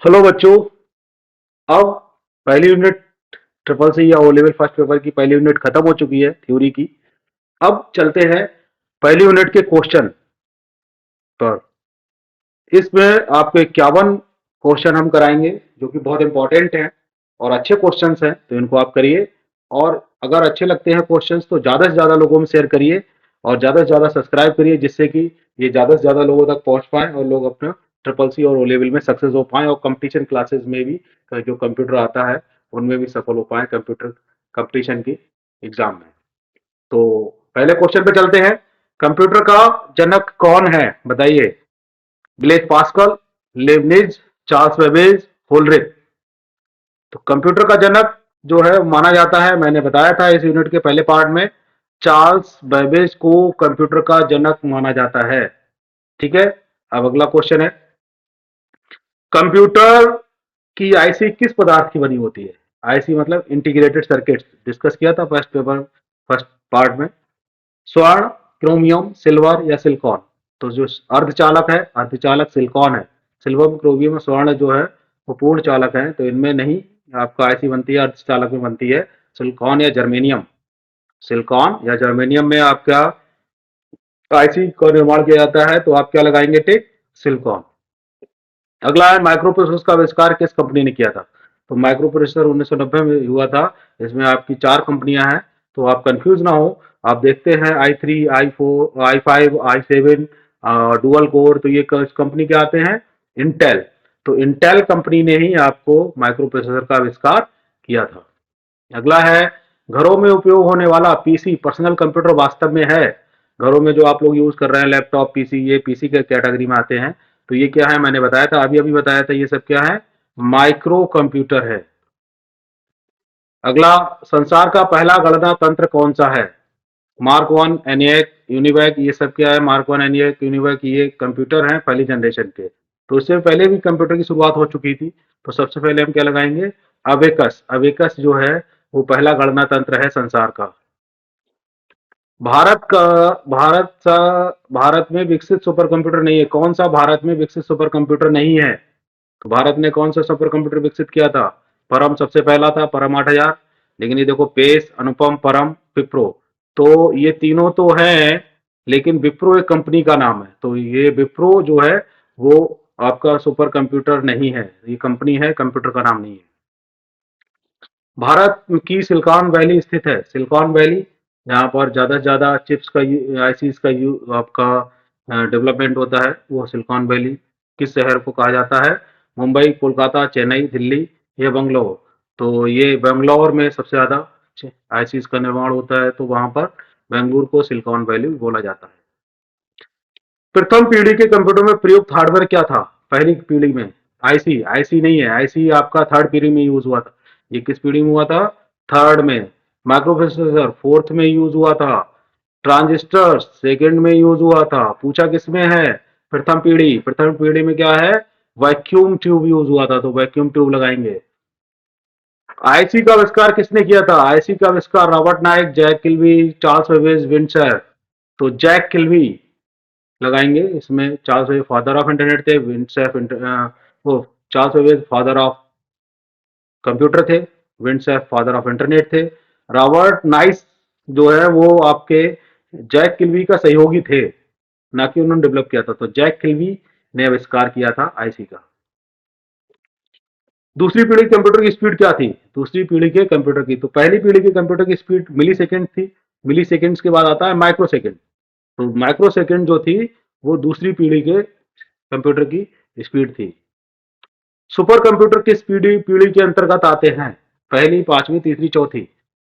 Hello बच्चों। अब पहली यूनिट ट्रिपल सी या ओ लेवल फर्स्ट पेपर की पहली यूनिट खत्म हो चुकी है थ्योरी की। अब चलते हैं पहली यूनिट के क्वेश्चन पर। इसमें आपको 51 क्वेश्चन हम कराएंगे जो कि बहुत इंपॉर्टेंट हैं और अच्छे क्वेश्चंस हैं, तो इनको आप करिए। और अगर अच्छे लगते हैं क्वेश्चंस तो ज़्यादा से ज़्यादा लोगों में शेयर करिए और ज़्यादा से ज़्यादा सब्सक्राइब करिए, जिससे कि ये ज़्यादा से ज़्यादा लोगों तक पहुंच पाए और लोग अपना ट्रिपल सी और ओ लेवल में सक्सेस हो पाए और कंपटीशन क्लासेस में भी जो कंप्यूटर आता है उनमें भी सफल हो पाए कंप्यूटर कंपटीशन की एग्जाम में। तो पहले क्वेश्चन पे चलते हैं। कंप्यूटर का जनक कौन है बताइए? Blaise Pascal, Leibniz, Charles Babbage, Hollerith. तो कंप्यूटर का जनक जो है माना जाता है, मैंने बताया था इस यूनिट के पहले पार्ट में, चार्ल्स बेबेज को कंप्यूटर का जनक माना जाता है। ठीक है। अब अगला क्वेश्चन है, कंप्यूटर की आईसी किस पदार्थ की बनी होती है? आईसी मतलब इंटीग्रेटेड सर्किट, डिस्कस किया था फर्स्ट पेपर फर्स्ट पार्ट में। स्वर्ण, क्रोमियम, सिल्वर या सिलिकॉन? तो जो अर्धचालक है, अर्धचालक सिलिकॉन है। सिल्वर, क्रोमियम, स्वर्ण जो है वो पूर्ण चालक है, तो इनमें नहीं आपका आईसी बनती है, अर्धचालक में बनती है सिलिकॉन या जर्मेनियम। सिलिकॉन या जर्मेनियम में आपका आईसी का निर्माण किया जाता है, तो आप क्या लगाएंगे टिक? सिलिकॉन। अगला है, माइक्रो प्रोसेसर का आविष्कार किस कंपनी ने किया था? तो माइक्रो प्रोसेसर 1990 में हुआ था। इसमें आपकी 4 कंपनियां हैं, तो आप कंफ्यूज ना हो। आप देखते हैं i3, i4, i5, i7 dual core, तो ये कंपनी के आते हैं इंटेल। तो इंटेल कंपनी ने ही आपको माइक्रो प्रोसेसर का आविष्कार किया था। अगला है, घरों में उपयोग होने वाला पीसी पर्सनल कंप्यूटर वास्तव में है? घरों में जो आप लोग यूज कर रहे हैं लैपटॉप, पीसी, ये पीसी के कैटेगरी में आते हैं। तो ये क्या है? मैंने बताया था, अभी अभी बताया था, ये सब क्या है? माइक्रो कंप्यूटर है। अगला, संसार का पहला गणना तंत्र कौन सा है? मार्क वन, एनियक, यूनिवैक, ये सब क्या है? मार्क वन, एनियक, यूनिवैक, ये कंप्यूटर हैं पहली जनरेशन के। तो इससे पहले भी कंप्यूटर की शुरुआत हो चुकी थी। तो सबसे पहले हम क्या लगाएंगे? अवेकस। अवेकस जो है वो पहला गणना तंत्र है संसार का। भारत का भारत में विकसित सुपर कंप्यूटर नहीं है। कौन सा भारत में विकसित सुपर कंप्यूटर नहीं है? तो भारत ने कौन सा सुपर कंप्यूटर विकसित किया था? परम सबसे पहला था, परम 8000। लेकिन ये देखो, पेस, अनुपम, परम, विप्रो, तो ये तीनों तो हैं, लेकिन विप्रो एक कंपनी का नाम है। तो ये विप्रो जो है वो आपका सुपर कंप्यूटर नहीं है, ये कंपनी है, कंप्यूटर का नाम नहीं है। भारत की सिलिकॉन वैली स्थित है। सिलिकॉन वैली जहाँ पर ज़्यादा से ज़्यादा चिप्स का आईसीज का आपका डेवलपमेंट होता है, वो सिलिकॉन वैली किस शहर को कहा जाता है? मुंबई, कोलकाता, चेन्नई, दिल्ली या बंगलोर? तो ये बेंगलोर में सबसे ज़्यादा आईसीज का निर्माण होता है, तो वहाँ पर बेंगलुरु को सिलिकॉन वैली बोला जाता है। प्रथम पीढ़ी के कंप्यूटर में प्रयुक्त हार्डवेयर क्या था? पहली पीढ़ी में आईसी, आईसी नहीं है, आईसी आपका थर्ड पीढ़ी में यूज हुआ था। ये किस पीढ़ी में हुआ था? थर्ड में। माइक्रो प्रोसेसर फोर्थ में यूज हुआ था। ट्रांजिस्टर सेकंड में यूज हुआ था। पूछा किस में है? प्रथम पीढ़ी। प्रथम पीढ़ी में क्या है? वैक्यूम ट्यूब यूज हुआ था, तो वैक्यूम ट्यूब लगाएंगे। आईसी का आविष्कार किसने किया था? आईसी का आविष्कार Robert Noyce, Jack Kilby, Charles Babbage, Vint Cerf. तो जैक किल्बी लगाएंगे इसमें। Charles Babbage father of internet थे, विंडसेफ वो Charles Babbage father of computer थे, विंडसेफ फादर ऑफ इंटरनेट थे। रॉबर्ट नाइस जो है वो आपके जैक किल्वी का सहयोगी थे, ना कि उन्होंने डेवलप किया था। तो जैक किल्वी ने आविष्कार किया था आईसी का। दूसरी पीढ़ी कंप्यूटर की स्पीड क्या थी? दूसरी पीढ़ी के कंप्यूटर की, तो पहली पीढ़ी के कंप्यूटर की स्पीड मिली सेकेंड थी। मिली सेकेंड्स के बाद आता है माइक्रो सेकेंड। तो माइक्रो सेकेंड जो थी वो दूसरी पीढ़ी के कंप्यूटर की स्पीड थी। सुपर कंप्यूटर किस पीढ़ी पीढ़ी के अंतर्गत आते हैं? पहली, पांचवी, तीसरी, चौथी?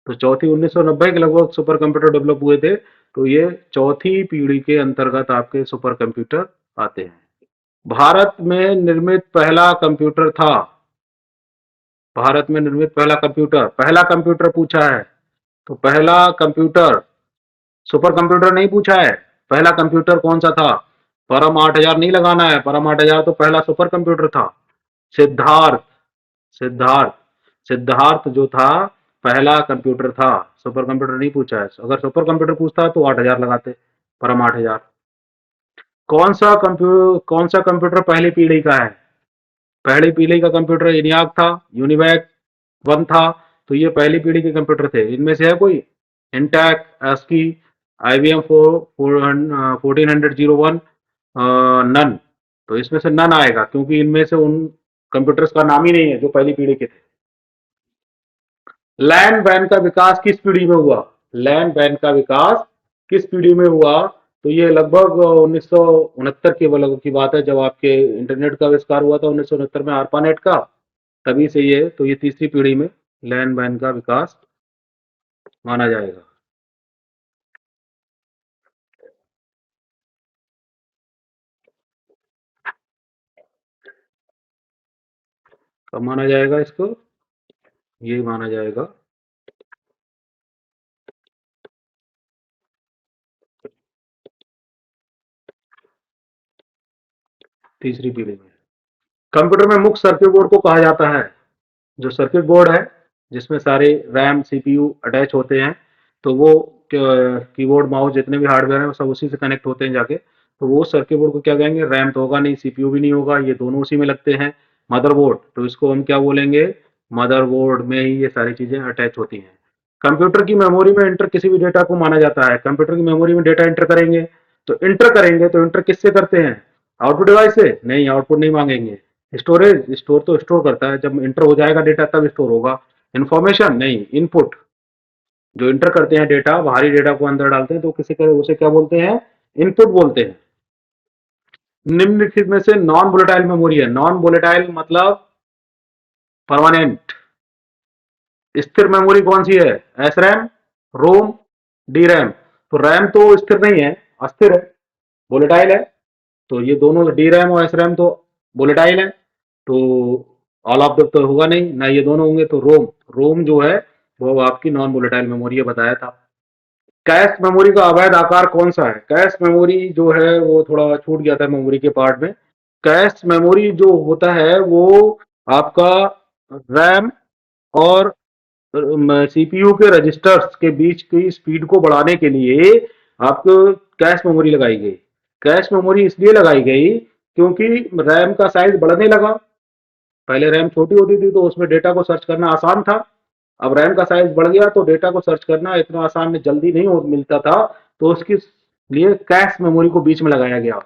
तो चौथी 1990 के लगभग सुपर कंप्यूटर डेवलप हुए थे, तो ये चौथी पीढ़ी के अंतर्गत आपके सुपर कंप्यूटर आते हैं। भारत में निर्मित पहला कंप्यूटर था। भारत में निर्मित पहला कंप्यूटर पूछा है, तो पहला कंप्यूटर, सुपर कंप्यूटर नहीं पूछा है। पहला कंप्यूटर कौन सा था? परम 8000 नहीं लगाना है, परम 8000 तो पहला सुपर कंप्यूटर था। सिद्धार्थ, सिद्धार्थ, सिद्धार्थ जो था पहला कंप्यूटर था, सुपर कंप्यूटर नहीं पूछा है। अगर सुपर कंप्यूटर पूछता तो 8000 लगाते, परम 8000। कौन सा कंप्यूटर पहली पीढ़ी का है? पहली पीढ़ी का कंप्यूटर ENIAC था, यूनिवैक 1 था। तो ये पहली पीढ़ी के कंप्यूटर थे। इनमें से है कोई? इंटेक, ASCII, IBM 1401, नन। तो इसमें से नन आएगा, क्योंकि इनमें से उन कंप्यूटर्स का नाम ही नहीं है जो पहली पीढ़ी के थे। लैन वैन का विकास किस पीढ़ी में हुआ? लैन वैन का विकास किस पीढ़ी में हुआ? तो ये लगभग 1969 की बात है, जब आपके इंटरनेट का आविष्कार हुआ था 1969 में, ARPANET का। तभी से ये, तो ये तीसरी पीढ़ी में लैन वैन का विकास माना जाएगा। कब माना जाएगा इसको? ये माना जाएगा तीसरी पीढ़ी में। कंप्यूटर में मुख्य सर्किट बोर्ड को कहा जाता है? जो सर्किट बोर्ड है, जिसमें सारे रैम, CPU अटैच होते हैं, तो वो कीबोर्ड, माउस, जितने भी हार्डवेयर हैं वो सब उसी से कनेक्ट होते हैं जाके। तो वो सर्किट बोर्ड को क्या कहेंगे? रैम तो होगा नहीं, CPU भी नहीं होगा, ये दोनों उसी में लगते हैं। मदरबोर्ड, तो इसको हम क्या बोलेंगे? मदरबोर्ड में ही ये सारी चीजें अटैच होती हैं। कंप्यूटर की मेमोरी में इंटर किसी भी डेटा को माना जाता है। कंप्यूटर की मेमोरी में डेटा इंटर करेंगे, तो इंटर किससे करते हैं? आउटपुट डिवाइस से? नहीं, आउटपुट नहीं मांगेंगे। स्टोरेज, स्टोर तो स्टोर करता है, जब इंटर हो जाएगा डेटा तब स्टोर होगा। इन्फॉर्मेशन नहीं, इनपुट। जो इंटर करते हैं डेटा, बाहरी डेटा को अंदर डालते हैं, तो किसी का उसे क्या बोलते हैं? इनपुट बोलते हैं। निम्नलिखित में से नॉन वोलेटाइल मेमोरी है। नॉन वोलेटाइल मतलब परमानेंट, स्थिर मेमोरी कौन सी है? एस रैम, रोम, डी रैम। तो रैम तो स्थिर नहीं है, अस्थिर है, वोलेटाइल है। तो ये दोनों, डी रैम और एस रैम तो वोलेटाइल है। तो ऑल ऑफ द तो होगा नहीं ना, ये दोनों होंगे। तो रोम, रोम जो है वो आपकी नॉन वोलेटाइल मेमोरी है, बताया था। कैश मेमोरी का अवैध आकार कौन सा है? कैश मेमोरी जो है वो थोड़ा छूट गया था मेमोरी के पार्ट में। कैश मेमोरी जो होता है वो आपका रैम और CPU के रजिस्टर्स के बीच की स्पीड को बढ़ाने के लिए आपको कैश मेमोरी लगाई गई। कैश मेमोरी इसलिए लगाई गई क्योंकि रैम का साइज बढ़ने लगा। पहले रैम छोटी होती थी तो उसमें डेटा को सर्च करना आसान था। अब रैम का साइज बढ़ गया तो डेटा को सर्च करना इतना आसान में जल्दी नहीं मिलता था। तो उसके लिए कैश मेमोरी को बीच में लगाया गया।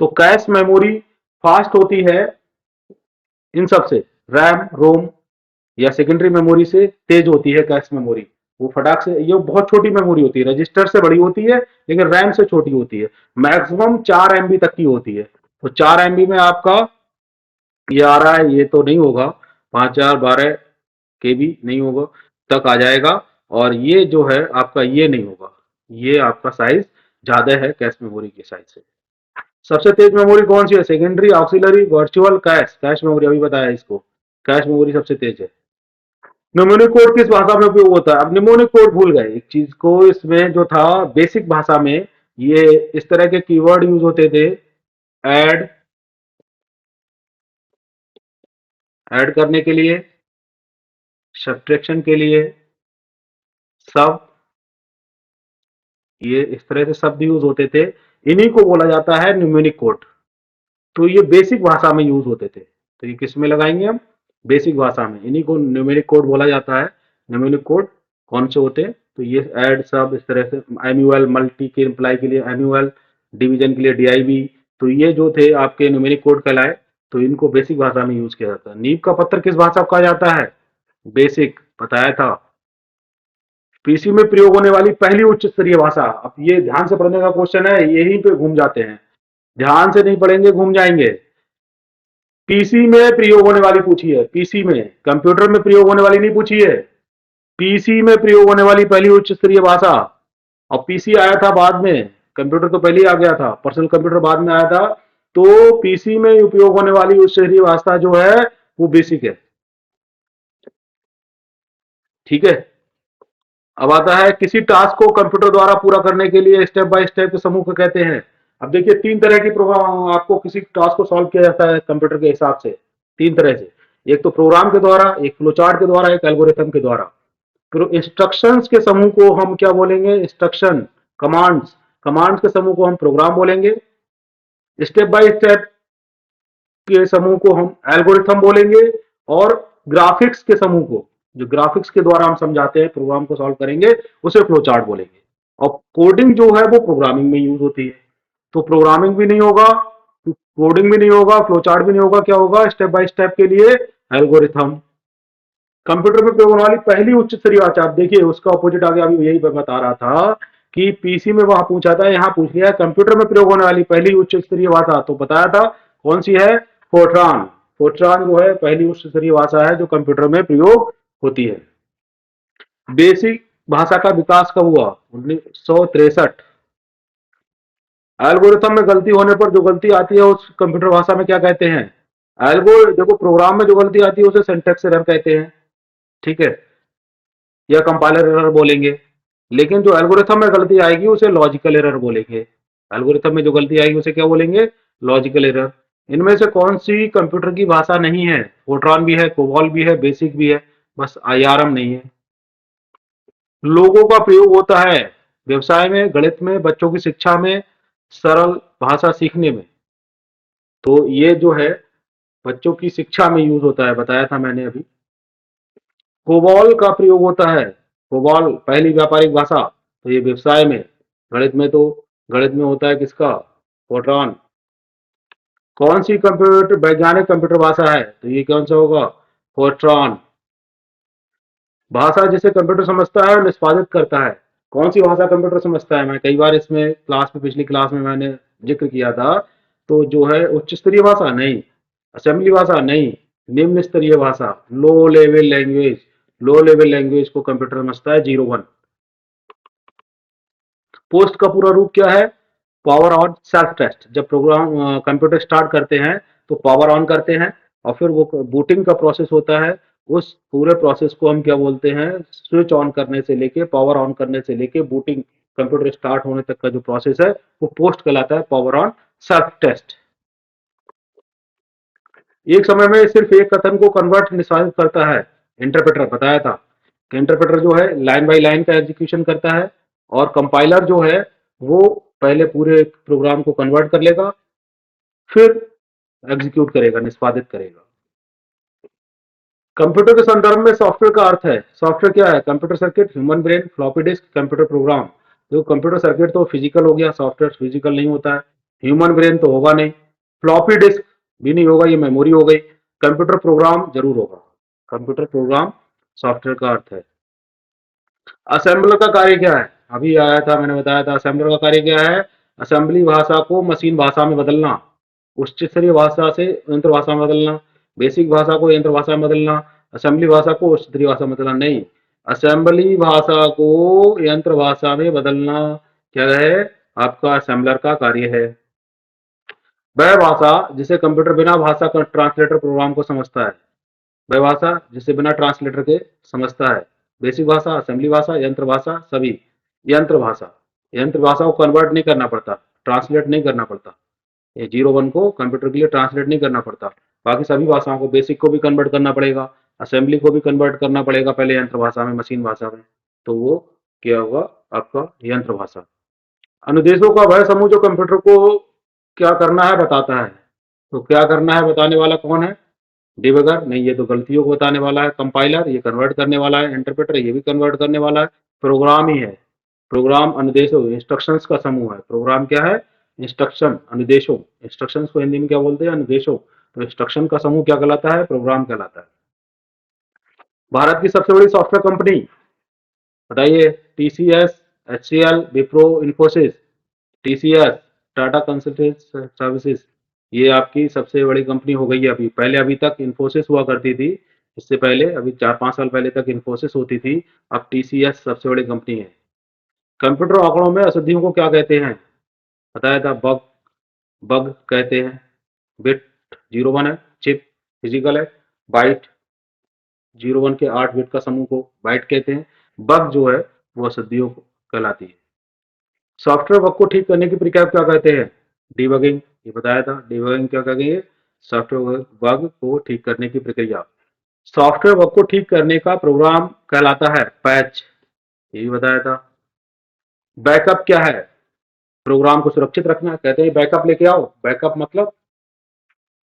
तो कैश मेमोरी फास्ट होती है इन सबसे, रैम, रोम या सेकेंडरी मेमोरी से तेज होती है कैश मेमोरी। वो फटाक से, ये बहुत छोटी मेमोरी होती है, रजिस्टर से बड़ी होती है लेकिन रैम से छोटी होती है। मैक्सिमम 4 MB तक की होती है। तो 4 MB में आपका ये आ रहा है, ये तो नहीं होगा, 5 4 12 KB नहीं होगा, तक आ जाएगा। और ये जो है आपका ये नहीं होगा, ये आपका साइज ज्यादा है कैश मेमोरी के साइज से। सबसे तेज मेमोरी कौन सी है? Secondary, auxiliary, virtual, cash? Cache memory अभी बताया इसको, कैश मेमोरी सबसे तेज है। निमोनिक कोड किस भाषा में उपयोग होता है? अब निमोनिक कोड भूल गए एक चीज को, इसमें जो था बेसिक भाषा में ये इस तरह के कीवर्ड यूज होते थे। ऐड, ऐड करने के लिए, सब्ट्रैक्शन के लिए, सब, ये इस तरह से शब्द यूज होते थे। इन्हीं को बोला जाता है न्यूमेरिक कोड। तो ये बेसिक भाषा में यूज होते थे। तो ये किस में लगाएंगे हम? बेसिक भाषा में। इन्हीं को न्यूमेरिक कोड बोला जाता है। न्यूमेरिक कोड कौन से होते हैं? तो ये ऐड, सब, इस तरह से एमयूएल, मल्टी के इम्प्लाई के लिए एमयूएल, डिवीजन के लिए DIV। तो ये जो थे आपके न्यूमेरिक कोड कहलाए। तो इनको बेसिक भाषा में यूज किया जाता है। नींव का पत्थर किस भाषा को कहा जाता है? बेसिक, बताया था। PC में प्रयोग होने वाली पहली उच्च स्तरीय भाषा। अब ये ध्यान से पढ़ने का क्वेश्चन है, यही पे घूम जाते हैं। ध्यान से नहीं पढ़ेंगे घूम जाएंगे। PC में प्रयोग होने वाली पूछी है, PC में, कंप्यूटर में प्रयोग होने वाली नहीं पूछी है। PC में प्रयोग होने वाली पहली उच्च स्तरीय भाषा। और PC आया था बाद में, कंप्यूटर तो पहले ही आ गया था, पर्सनल कंप्यूटर बाद में आया था। तो PC में उपयोग होने वाली उच्च स्तरीय भाषा जो है वो बेसिक है। ठीक है। अब आता है, किसी टास्क को कंप्यूटर द्वारा पूरा करने के लिए स्टेप बाय स्टेप के समूह को कहते हैं। अब देखिए, तीन तरह की प्रोग्राम, आपको किसी टास्क को सॉल्व किया जाता है कंप्यूटर के हिसाब से, तीन तरह से। एक तो प्रोग्राम के द्वारा, एक फ्लो चार्ट के द्वारा, एक एल्गोरिथम के द्वारा। फिर इंस्ट्रक्शंस के समूह को हम क्या बोलेंगे? Instruction, commands. कमांड्स के समूह को हम प्रोग्राम बोलेंगे। स्टेप बाय स्टेप के समूह को हम एल्गोरिथम बोलेंगे, और ग्राफिक्स के समूह को, जो ग्राफिक्स के द्वारा हम समझाते हैं, प्रोग्राम को सॉल्व करेंगे, उसे फ्लो चार्ट बोलेंगे। और कोडिंग जो है वो प्रोग्रामिंग में यूज होती है। तो प्रोग्रामिंग भी नहीं होगा, कोडिंग भी नहीं होगा, फ्लो चार्ट भी नहीं होगा, क्या होगा स्टेप बाय स्टेप के लिए? एल्गोरिथम। कंप्यूटर में प्रयोग होने वाली पहली उच्च स्तरीय भाषा, आप देखिए उसका ऑपोजिट आ गया, अभी यही मैं बता रहा था कि पीसी में वहां पूछा था, यहाँ पूछ लिया कंप्यूटर में प्रयोग होने वाली पहली उच्च स्तरीय भाषा, तो बताया था कौन सी है? फोर्ट्रान। फोर्ट्रान जो है पहली उच्च स्तरीय भाषा है जो कंप्यूटर में प्रयोग होती है। बेसिक भाषा का विकास कब हुआ? 1963। एल्गोरिथम में गलती होने पर जो गलती आती है उस कंप्यूटर भाषा में क्या कहते हैं? एल्गो देखो, प्रोग्राम में जो गलती आती है उसे सिंटैक्स एरर कहते हैं, ठीक है, या कंपाइलर एरर बोलेंगे। लेकिन जो एल्गोरिथम में गलती आएगी उसे लॉजिकल एरर बोलेंगे। एल्गोरिथम में जो गलती आएगी उसे क्या बोलेंगे? Logical error. इनमें से कौन सी कंप्यूटर की भाषा नहीं है? फोर्ट्रान भी है, कोबॉल भी है, बेसिक भी है, बस आईआरएम नहीं है। लोगों का प्रयोग होता है व्यवसाय में, गणित में, बच्चों की शिक्षा में, सरल भाषा सीखने में। तो ये जो है बच्चों की शिक्षा में यूज होता है, बताया था मैंने अभी। कोबॉल का प्रयोग होता है, कोबॉल पहली व्यापारिक भाषा, तो ये व्यवसाय में। गणित में तो गणित में होता है किसका? फोर्ट्रान। कौन सी कंप्यूटर वैज्ञानिक कंप्यूटर भाषा है? तो ये कौन सा होगा? फोर्ट्रान। भाषा जिसे कंप्यूटर समझता है और निष्पादित करता है, कौन सी भाषा कंप्यूटर समझता है? मैं कई बार इसमें क्लास में, पिछली क्लास में मैंने जिक्र किया था। तो जो है उच्च स्तरीय भाषा नहीं, असेंबली भाषा नहीं, निम्न स्तरीय भाषा, low level language. Low level language को कंप्यूटर समझता है 01। पोस्ट का पूरा रूप क्या है? Power on self test. जब प्रोग्राम कंप्यूटर स्टार्ट करते हैं तो पावर ऑन करते हैं, और फिर वो बूटिंग का प्रोसेस होता है। उस पूरे प्रोसेस को हम क्या बोलते हैं? स्विच ऑन करने से लेके, पावर ऑन करने से लेके, बूटिंग कंप्यूटर स्टार्ट होने तक का जो प्रोसेस है वो पोस्ट कहलाता है, पावर ऑन सेल्फ टेस्ट। एक समय में सिर्फ एक कथन को कन्वर्ट निष्पादित करता है इंटरप्रेटर, बताया था कि इंटरप्रेटर जो है लाइन बाय लाइन का एग्जीक्यूशन करता है, और कंपाइलर जो है वो पहले पूरे प्रोग्राम को कन्वर्ट कर लेगा, फिर एग्जीक्यूट करेगा, निष्पादित करेगा। कंप्यूटर के संदर्भ में सॉफ्टवेयर का अर्थ है, सॉफ्टवेयर क्या है? Computer circuit, human brain, floppy disk, computer program. तो कंप्यूटर सर्किट तो फिजिकल हो गया, सॉफ्टवेयर फिजिकल नहीं होता है। ह्यूमन ब्रेन तो होगा नहीं, फ्लॉपी डिस्क भी नहीं होगा, ये मेमोरी हो गई। कंप्यूटर प्रोग्राम जरूर होगा। कंप्यूटर प्रोग्राम सॉफ्टवेयर का अर्थ है। असेंबलर का कार्य क्या है? अभी आया था, मैंने बताया था असेंबलर का कार्य क्या है? असेंबली भाषा को मशीन भाषा में बदलना, उच्च स्तरीय भाषा से यंत्र भाषा में बदलना, बेसिक भाषा को यंत्र भाषा में बदलना, असेंबली भाषा को उच्च स्तरीय भाषा में बदलना नहीं, असेंबली भाषा को यंत्र भाषा में बदलना क्या है? आपका असेंबलर का कार्य है। वह भाषा जिसे कंप्यूटर बिना भाषा का ट्रांसलेटर प्रोग्राम को समझता है, वह भाषा जिसे बिना ट्रांसलेटर के समझता है। बेसिक भाषा, असेंबली भाषा, यंत्र भाषा, सभी। यंत्र भाषा, यंत्र भाषा को कन्वर्ट नहीं करना पड़ता, ट्रांसलेट नहीं करना पड़ता। ये 01 को कंप्यूटर के लिए ट्रांसलेट नहीं करना पड़ता। बाकी सभी भाषाओं को, बेसिक को भी कन्वर्ट करना पड़ेगा, असेंबली को भी कन्वर्ट करना पड़ेगा पहले यंत्र भाषा में, मशीन भाषा में। तो वो क्या होगा? आपका यंत्र भाषा। अनुदेशों का वह समूह जो कंप्यूटर को क्या करना है बताता है। तो क्या करना है बताने वाला कौन है? डिबगर नहीं, ये तो गलतियों को बताने वाला है। कंपाइलर ये कन्वर्ट करने वाला है। इंटरप्रेटर ये भी कन्वर्ट करने वाला है। प्रोग्राम ही है, प्रोग्राम अनुदेशों, इंस्ट्रक्शंस का समूह है। प्रोग्राम क्या है? इंस्ट्रक्शन, अनुदेशों। इंस्ट्रक्शंस को हिंदी में क्या बोलते हैं? अनुदेशों। तो इंस्ट्रक्शन का समूह क्या कहलाता है? प्रोग्राम कहलाता है। भारत की सबसे बड़ी सॉफ्टवेयर कंपनी बताइए? TCS, HCL, Wipro, Infosys. TCS, Tata consultant services, ये आपकी सबसे बड़ी कंपनी हो गई है अभी। पहले अभी तक इन्फोसिस हुआ करती थी, इससे पहले अभी 4-5 साल पहले तक इन्फोसिस होती थी, अब टीसीएस सबसे बड़ी कंपनी है। कंप्यूटर आंकड़ों में अशुद्धियों को क्या कहते हैं? बताया था, बग, बग कहते हैं। बिट 01 है, चिप फिजिकल है, बाइट 01 के 8 बिट का समूह को बाइट कहते हैं। बग जो है वो अशुद्धियों को कहलाती है। सॉफ्टवेयर बग को ठीक करने की प्रक्रिया क्या कहते हैं? डिबगिंग, ये बताया था। डिबगिंग क्या कहेंगे? सॉफ्टवेयर बग को ठीक करने की प्रक्रिया। सॉफ्टवेयर बग को ठीक करने का प्रोग्राम कहलाता है पैच, ये भी बताया था। बैकअप क्या है? प्रोग्राम को सुरक्षित रखना, कहते हैं बैकअप लेके आओ। बैकअप मतलब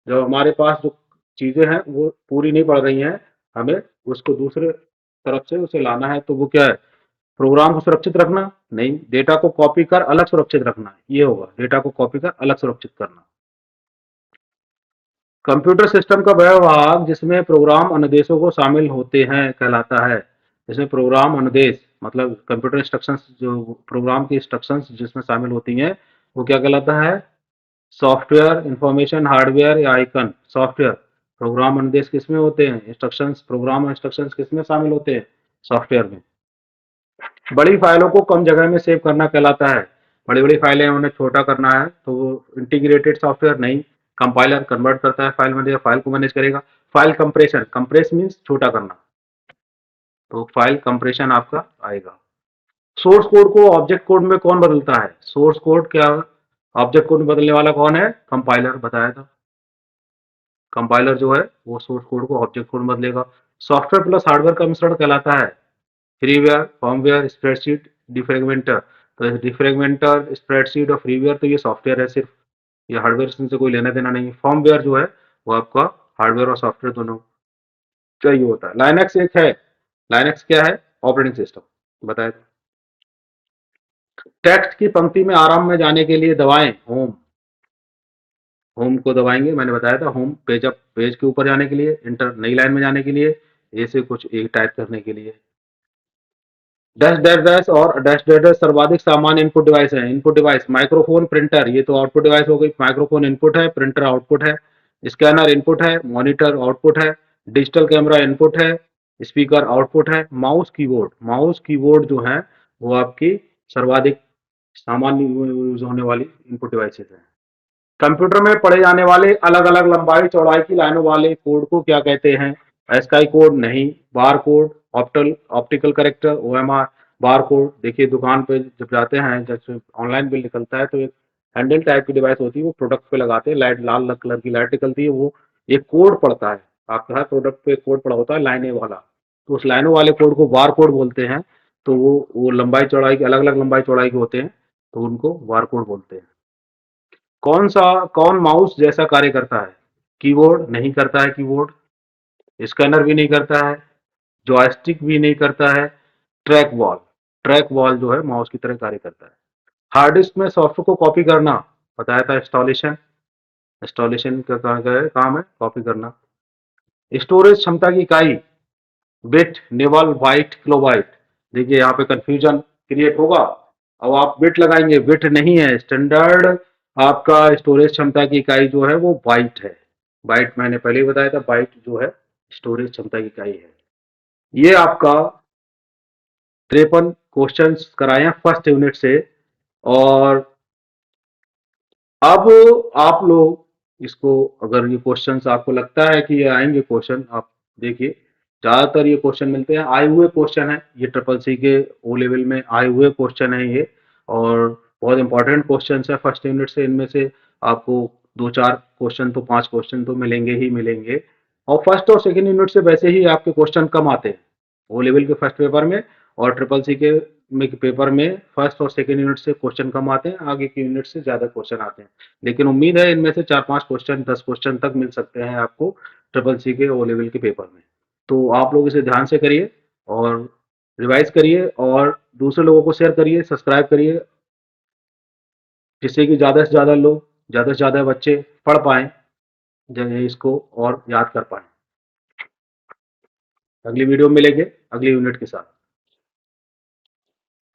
जो हमारे पास जो चीजें हैं वो पूरी नहीं पड़ रही हैं, हमें उसको दूसरे तरफ से उसे लाना है। तो वो क्या है, प्रोग्राम को सुरक्षित रखना नहीं, डेटा को कॉपी कर अलग सुरक्षित रखना, ये होगा डेटा को कॉपी कर अलग सुरक्षित करना। कंप्यूटर सिस्टम का वह भाग जिसमें प्रोग्राम अनुदेशों को शामिल होते हैं कहलाता है। जिसमें प्रोग्राम अनुदेश मतलब कंप्यूटर इंस्ट्रक्शंस, जो प्रोग्राम की इंस्ट्रक्शंस जिसमें शामिल होती हैं, वो क्या कहलाता है, सॉफ्टवेयर इंफॉर्मेशन हार्डवेयर या आइकन। सॉफ्टवेयर, प्रोग्राम अनुदेश किसमें होते हैं, इंस्ट्रक्शंस, प्रोग्राम इंस्ट्रक्शंस किसमें शामिल होते हैं, सॉफ्टवेयर में। बड़ी फाइलों को कम जगह में सेव करना कहलाता है। बड़ी बड़ी फाइलें उन्हें छोटा करना है तो वो इंटीग्रेटेड सॉफ्टवेयर नहीं, कंपाइलर कन्वर्ट करता है फाइल में, फाइल को मैनेज करेगा। फाइल कंप्रेशन, कंप्रेस मीन्स छोटा करना, तो फाइल कंप्रेशन आपका आएगा। सोर्स कोड को ऑब्जेक्ट कोड में कौन बदलता है, सोर्स कोड क्या, ऑब्जेक्ट कोड में बदलने वाला कौन है, कंपाइलर, बताया था। कंपाइलर जो है वो सोर्स कोड को ऑब्जेक्ट कोड में बदलेगा। सॉफ्टवेयर प्लस हार्डवेयर का मिश्रण कहलाता है फ्रीवेयर, फर्मवेयर, स्प्रेडशीट, डिफ्रेगमेंटर। तो डिफ्रेगमेंटर, स्प्रेडशीट और फ्रीवेयर तो ये सॉफ्टवेयर है सिर्फ, ये हार्डवेयर से कोई लेना देना नहीं। फर्मवेयर जो है वो आपका हार्डवेयर और सॉफ्टवेयर दोनों चाहिए होता है। लाइनक्स एक है, लाइनक्स क्या है, ऑपरेटिंग सिस्टम, बताए। टेक्स्ट की पंक्ति में आराम में जाने के लिए दबाएं होम, होम को दबाएंगे, मैंने बताया था होम पेज, अप पेज के ऊपर जाने के लिए, इंटर नई लाइन में जाने के लिए, ऐसे कुछ एक टाइप करने के लिए। डैश डैश डैश और डैश डैश डैश सर्वाधिक सामान्य इनपुट डिवाइस है। इनपुट डिवाइस माइक्रोफोन, प्रिंटर, ये तो आउटपुट डिवाइस हो गई। माइक्रोफोन इनपुट है, प्रिंटर आउटपुट है, स्कैनर इनपुट है, मॉनिटर आउटपुट है, डिजिटल कैमरा इनपुट है, स्पीकर आउटपुट है। माउस कीबोर्ड, माउस कीबोर्ड जो है वो आपकी सर्वाधिक सामान्य यूज होने वाली इनपुट डिवाइसेस है। कंप्यूटर में पढ़े जाने वाले अलग अलग लंबाई चौड़ाई की लाइनों वाले कोड को क्या कहते हैं, एस्काई कोड नहीं, bar code, optical character, OMR. Bar code देखिए दुकान पे जब जाते हैं, जैसे ऑनलाइन बिल निकलता है तो एक हैंडल टाइप की डिवाइस होती है, वो प्रोडक्ट पे लगाते हैं, लाइट लाल कलर की लाइट निकलती है, वो एक कोड पड़ता है, आपका हर प्रोडक्ट पे कोड पड़ा होता है लाइने वाला, तो उस लाइनों वाले कोड को बार कोड बोलते हैं। तो वो लंबाई चौड़ाई के अलग अलग लंबाई चौड़ाई के होते हैं, तो उनको बार कोड बोलते हैं। कौन माउस जैसा कार्य करता है, कीबोर्ड नहीं करता है, कीबोर्ड, स्कैनर भी नहीं करता है, जॉयस्टिक भी नहीं करता है, ट्रैक बॉल, ट्रैक बॉल जो है माउस की तरह कार्य करता है। हार्ड डिस्क में सॉफ्टवेयर को कॉपी करना, बताया था इंस्टॉलेशन, इंस्टॉलेशन का काम है कॉपी करना। स्टोरेज क्षमता की इकाई बिट, निबल, बाइट, किलोबाइट। देखिए यहाँ पे कंफ्यूजन क्रिएट होगा, अब आप बिट लगाएंगे, बिट नहीं है, स्टैंडर्ड आपका स्टोरेज क्षमता की इकाई जो है वो बाइट है। बाइट मैंने पहले ही बताया था, बाइट जो है स्टोरेज क्षमता की इकाई है। ये आपका 53 क्वेश्चन कराए हैं फर्स्ट यूनिट से। और अब आप लोग इसको, अगर ये क्वेश्चंस आपको लगता है कि ये आएंगे क्वेश्चन, आप देखिए ज्यादातर ये क्वेश्चन मिलते हैं, आए हुए क्वेश्चन है, ये ट्रिपल सी के ओ लेवल में आए हुए क्वेश्चन है ये, और बहुत इंपॉर्टेंट क्वेश्चन है फर्स्ट यूनिट से। इनमें से आपको दो चार क्वेश्चन तो, पांच क्वेश्चन तो मिलेंगे ही मिलेंगे। और फर्स्ट और सेकेंड यूनिट से वैसे ही आपके क्वेश्चन कम आते हैं ओ लेवल के फर्स्ट पेपर में, और ट्रिपल सी के में पेपर में फर्स्ट और सेकेंड यूनिट से क्वेश्चन कम आते हैं, आगे के यूनिट से ज्यादा क्वेश्चन आते हैं। लेकिन उम्मीद है इनमें से 4-5 क्वेश्चन, 10 क्वेश्चन तक मिल सकते हैं आपको ट्रिपल सी के ओ लेवल के पेपर में। तो आप लोग इसे ध्यान से करिए और रिवाइज करिए और दूसरे लोगों को शेयर करिए, सब्सक्राइब करिए, जिससे कि ज़्यादा से ज़्यादा लोग, ज़्यादा से ज़्यादा बच्चे पढ़ पाएँ, जो है इसको और याद कर पाएँ। अगली वीडियो में मिलेंगे अगली यूनिट के साथ।